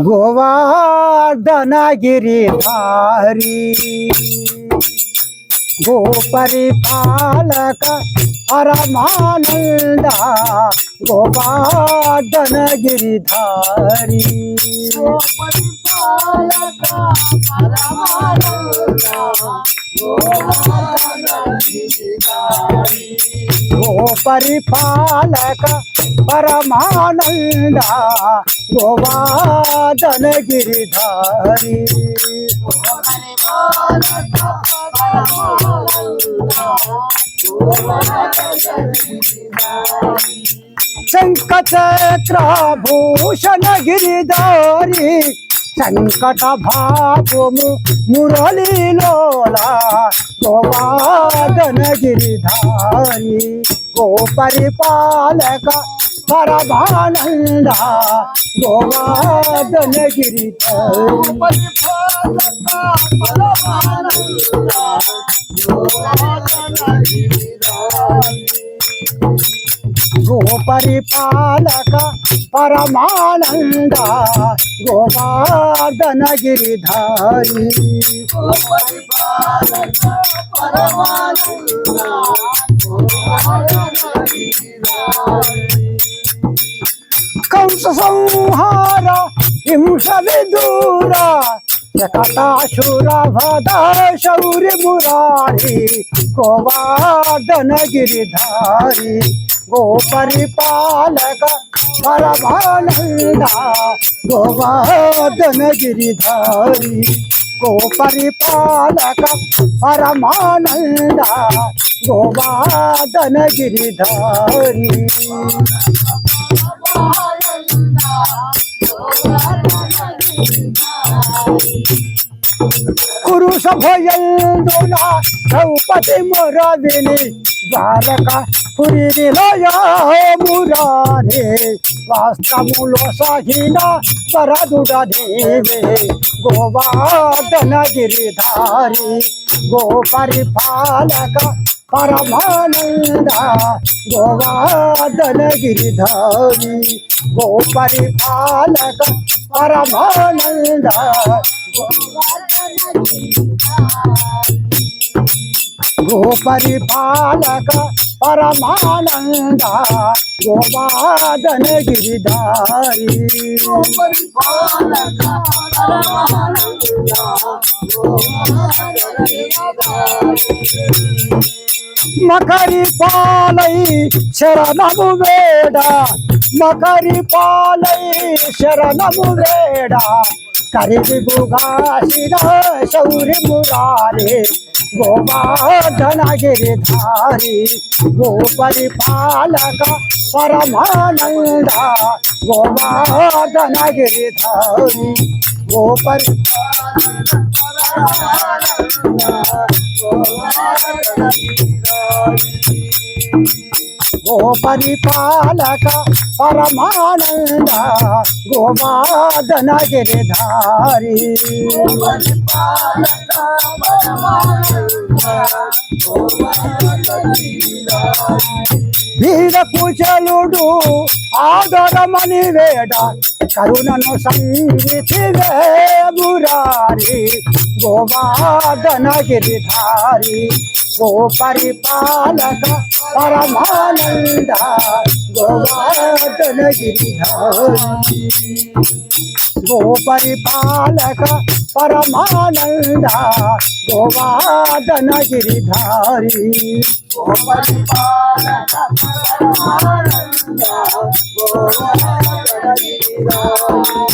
गोवर्धन गिरिधारी गोपरिपालक परमानंद गोवर्धन गिरिधारी गोपरिपालक परमानंद गोवर्धन गिरिधारी गोपरिपालक परमानंद गोवर्धन गिरिधारी शंखचक्र भूषण गिरिधारी संकट भागो मुरली लोला गोवर्धन गिरिधारी गोपरिपालक परमानंद गोवर्धन गिरिधारी गोपरिपालक परमानंद गोवर्धन गिरिधारी गोपरिपालक परमानंद गोवर्धन गिरिधारी कंस संहार हिंस विदूर शकटासुर वध शौर्य मुरारी गोवर्धन गिरिधारी गोपरिपालक परमानंद गोवर्धन गिरिधारी गोपरिपालक परमानंद गोवर्धन गिरिधारी कुरुष भयंदुला द्रौपदी मुरारिणी द्वारका पुरी निलया मुरारे वास्तमुलो साहिना वरदुरा देवे गोवर्धन गिरिधारी गोपरिपालक परमानंद गोवर्धन गिरिधारी गोपरिपालक परमानंद गोपरिपालक परमानंद गोवर्धन गिरिधारी गोपरिपालक परमानंद गोवर्धन गिरिधारी मकरी पालई शरणमु वेड़ा मकरी पालई शरणमु वेड़ा करी बुगाशिर शौर्य मुरारे गोवर्धन गिरिधारी गोपरिपालक परमानंद गोवर्धन गिरिधारी गोपरिपालक गोपरिपालक परमानंद गोवर्धन गिरिधारी गोपरिपालक परमानंद गोवर्धन गिरिधारी वीर कुचलुडु आदर मणि वेड़ करुणनु संगिथिवे मुरारी गोवर्धन गिरिधारी गोपरिपालक परमानंद गोवर्धन गिरिधारी गोपरिपालक परमानंद गोवर्धन गिरिधारी गोपरिपालक परमानंद गोवर्धन गिरिधारी